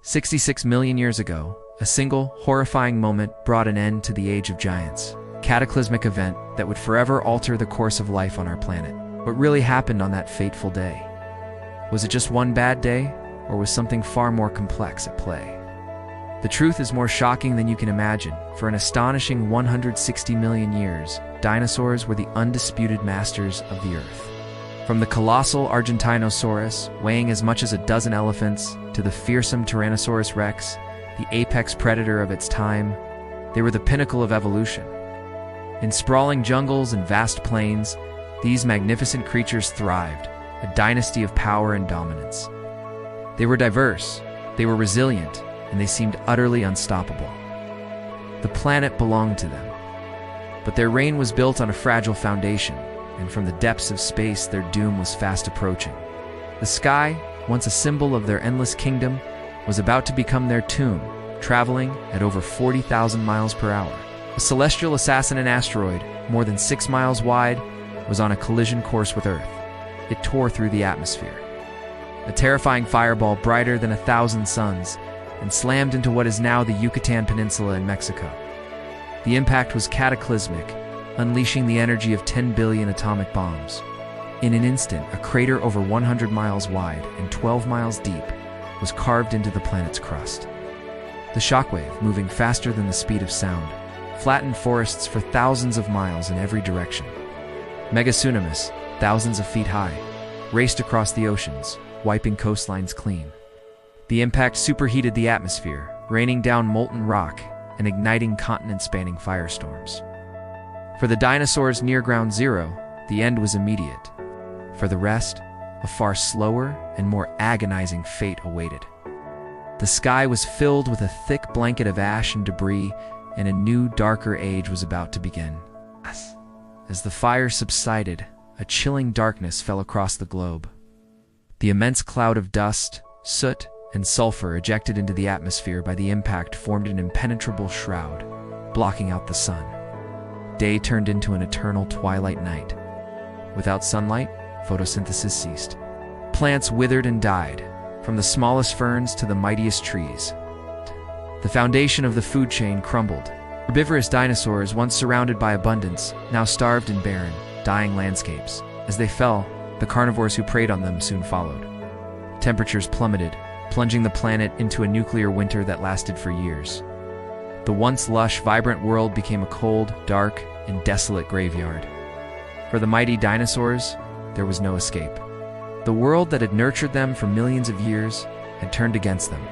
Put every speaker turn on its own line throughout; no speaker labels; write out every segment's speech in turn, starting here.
66 million years ago, a single, horrifying moment brought an end to the Age of Giants. A cataclysmic event that would forever alter the course of life on our planet. What really happened on that fateful day? Was it just one bad day, or was something far more complex at play? The truth is more shocking than you can imagine. For an astonishing 160 million years, dinosaurs were the undisputed masters of the Earth. From the colossal Argentinosaurus, weighing as much as a dozen elephants, to the fearsome Tyrannosaurus rex, the apex predator of its time, they were the pinnacle of evolution. In sprawling jungles and vast plains, these magnificent creatures thrived, a dynasty of power and dominance. They were diverse, they were resilient, and they seemed utterly unstoppable. The planet belonged to them. But their reign was built on a fragile foundation, and from the depths of space their doom was fast approaching. The sky, once a symbol of their endless kingdom, was about to become their tomb, traveling at over 40,000 miles per hour. A celestial assassin asteroid, more than 6 miles wide, was on a collision course with Earth. It tore through the atmosphere. A terrifying fireball brighter than 1,000 suns, and slammed into what is now the Yucatan Peninsula in Mexico. The impact was cataclysmic, unleashing the energy of 10 billion atomic bombs. In an instant, a crater over 100 miles wide and 12 miles deep was carved into the planet's crust. The shockwave, moving faster than the speed of sound, flattened forests for thousands of miles in every direction. Mega tsunamis, thousands of feet high, raced across the oceans, wiping coastlines clean. The impact superheated the atmosphere, raining down molten rock and igniting continent-spanning firestorms. For the dinosaurs near ground zero, the end was immediate. For the rest, a far slower and more agonizing fate awaited. The sky was filled with a thick blanket of ash and debris, and a new, darker age was about to begin. As the fire subsided, a chilling darkness fell across the globe. The immense cloud of dust, soot, and sulfur ejected into the atmosphere by the impact formed an impenetrable shroud, blocking out the sun. Day turned into an eternal twilight night. Without sunlight, photosynthesis ceased. Plants withered and died, from the smallest ferns to the mightiest trees. The foundation of the food chain crumbled. Herbivorous dinosaurs, once surrounded by abundance, now starved in barren, dying landscapes. As they fell, the carnivores who preyed on them soon followed. Temperatures plummeted, plunging the planet into a nuclear winter that lasted for years. The once lush, vibrant world became a cold, dark, and desolate graveyard. For the mighty dinosaurs, there was no escape. The world that had nurtured them for millions of years had turned against them,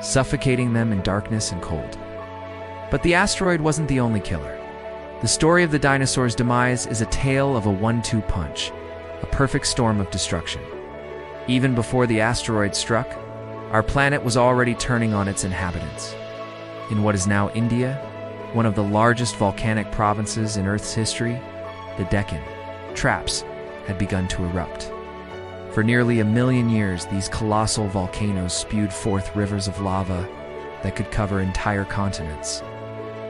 suffocating them in darkness and cold. But the asteroid wasn't the only killer. The story of the dinosaurs' demise is a tale of a 1-2 punch, a perfect storm of destruction. Even before the asteroid struck, our planet was already turning on its inhabitants. In what is now India, one of the largest volcanic provinces in Earth's history, the Deccan Traps had begun to erupt. For nearly 1 million years, these colossal volcanoes spewed forth rivers of lava that could cover entire continents.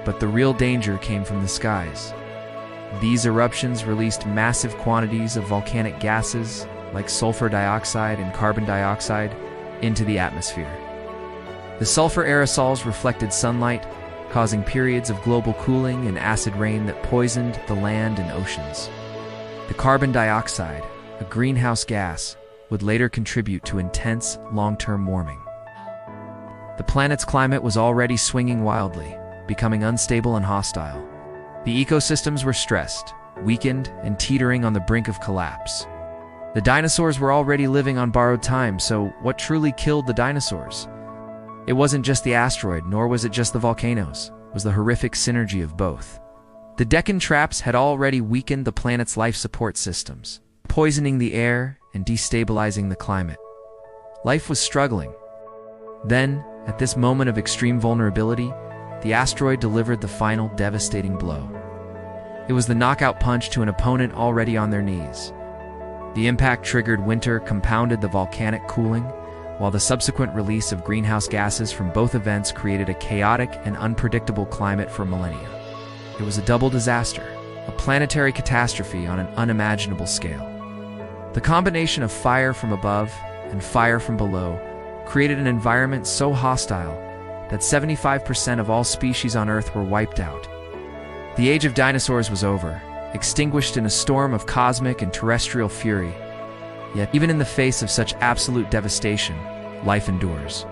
But the real danger came from the skies. These eruptions released massive quantities of volcanic gases, like sulfur dioxide and carbon dioxide, into the atmosphere. The sulfur aerosols reflected sunlight, causing periods of global cooling and acid rain that poisoned the land and oceans. The carbon dioxide, a greenhouse gas, would later contribute to intense, long-term warming. The planet's climate was already swinging wildly, becoming unstable and hostile. The ecosystems were stressed, weakened, and teetering on the brink of collapse. The dinosaurs were already living on borrowed time, so what truly killed the dinosaurs? It wasn't just the asteroid, nor was it just the volcanoes. It was the horrific synergy of both. The Deccan Traps had already weakened the planet's life support systems, poisoning the air and destabilizing the climate. Life was struggling. Then, at this moment of extreme vulnerability, the asteroid delivered the final devastating blow. It was the knockout punch to an opponent already on their knees. The impact triggered winter, compounded the volcanic cooling, while the subsequent release of greenhouse gases from both events created a chaotic and unpredictable climate for millennia. It was a double disaster, a planetary catastrophe on an unimaginable scale. The combination of fire from above and fire from below created an environment so hostile that 75% of all species on Earth were wiped out. The age of dinosaurs was over, extinguished in a storm of cosmic and terrestrial fury. Yet, even in the face of such absolute devastation, life endures.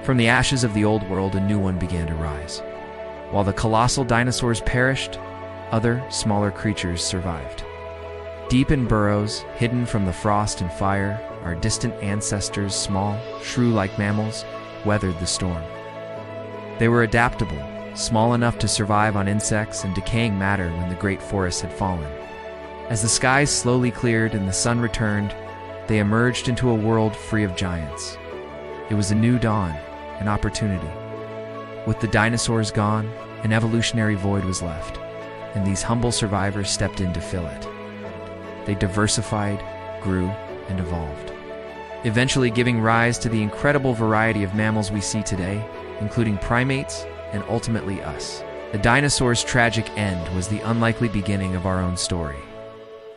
From the ashes of the old world, a new one began to rise. While the colossal dinosaurs perished, other, smaller creatures survived. Deep in burrows, hidden from the frost and fire, our distant ancestors, small, shrew-like mammals, weathered the storm. They were adaptable, small enough to survive on insects and decaying matter when the great forests had fallen. As the skies slowly cleared and the sun returned, they emerged into a world free of giants. It was a new dawn, an opportunity. With the dinosaurs gone, an evolutionary void was left, and these humble survivors stepped in to fill it. They diversified, grew, and evolved, eventually giving rise to the incredible variety of mammals we see today, including primates and ultimately us. The dinosaurs' tragic end was the unlikely beginning of our own story.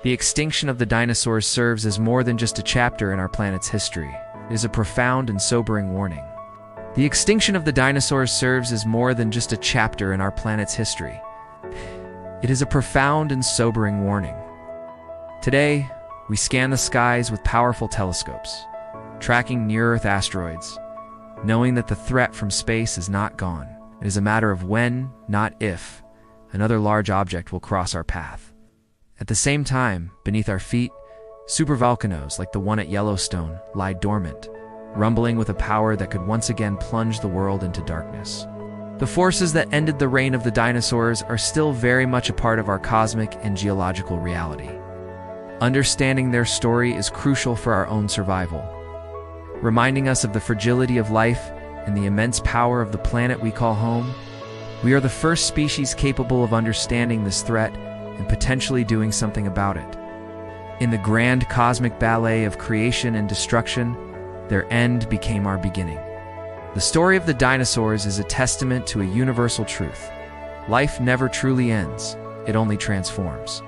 The extinction of the dinosaurs serves as more than just a chapter in our planet's history. It is a profound and sobering warning. The extinction of the dinosaurs serves as more than just a chapter in our planet's history. It is a profound and sobering warning. Today, we scan the skies with powerful telescopes, tracking near-Earth asteroids, knowing that the threat from space is not gone. It is a matter of when, not if, another large object will cross our path. At the same time, beneath our feet, supervolcanoes like the one at Yellowstone lie dormant, rumbling with a power that could once again plunge the world into darkness. The forces that ended the reign of the dinosaurs are still very much a part of our cosmic and geological reality. Understanding their story is crucial for our own survival, reminding us of the fragility of life and the immense power of the planet we call home. We are the first species capable of understanding this threat and potentially doing something about it. In the grand cosmic ballet of creation and destruction, their end became our beginning. The story of the dinosaurs is a testament to a universal truth. Life never truly ends, it only transforms.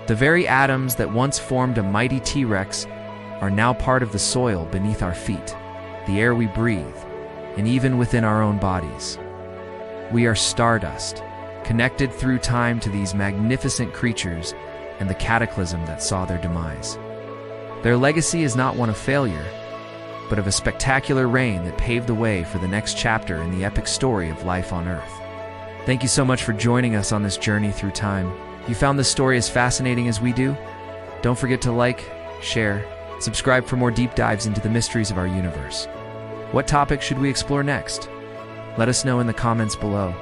The very atoms that once formed a mighty T-Rex are now part of the soil beneath our feet, the air we breathe, and even within our own bodies. We are stardust, connected through time to these magnificent creatures and the cataclysm that saw their demise. Their legacy is not one of failure, but of a spectacular reign that paved the way for the next chapter in the epic story of life on Earth. Thank you so much for joining us on this journey through time. If you found this story as fascinating as we do, don't forget to like, share, subscribe for more deep dives into the mysteries of our universe. What topic should we explore next? Let us know in the comments below.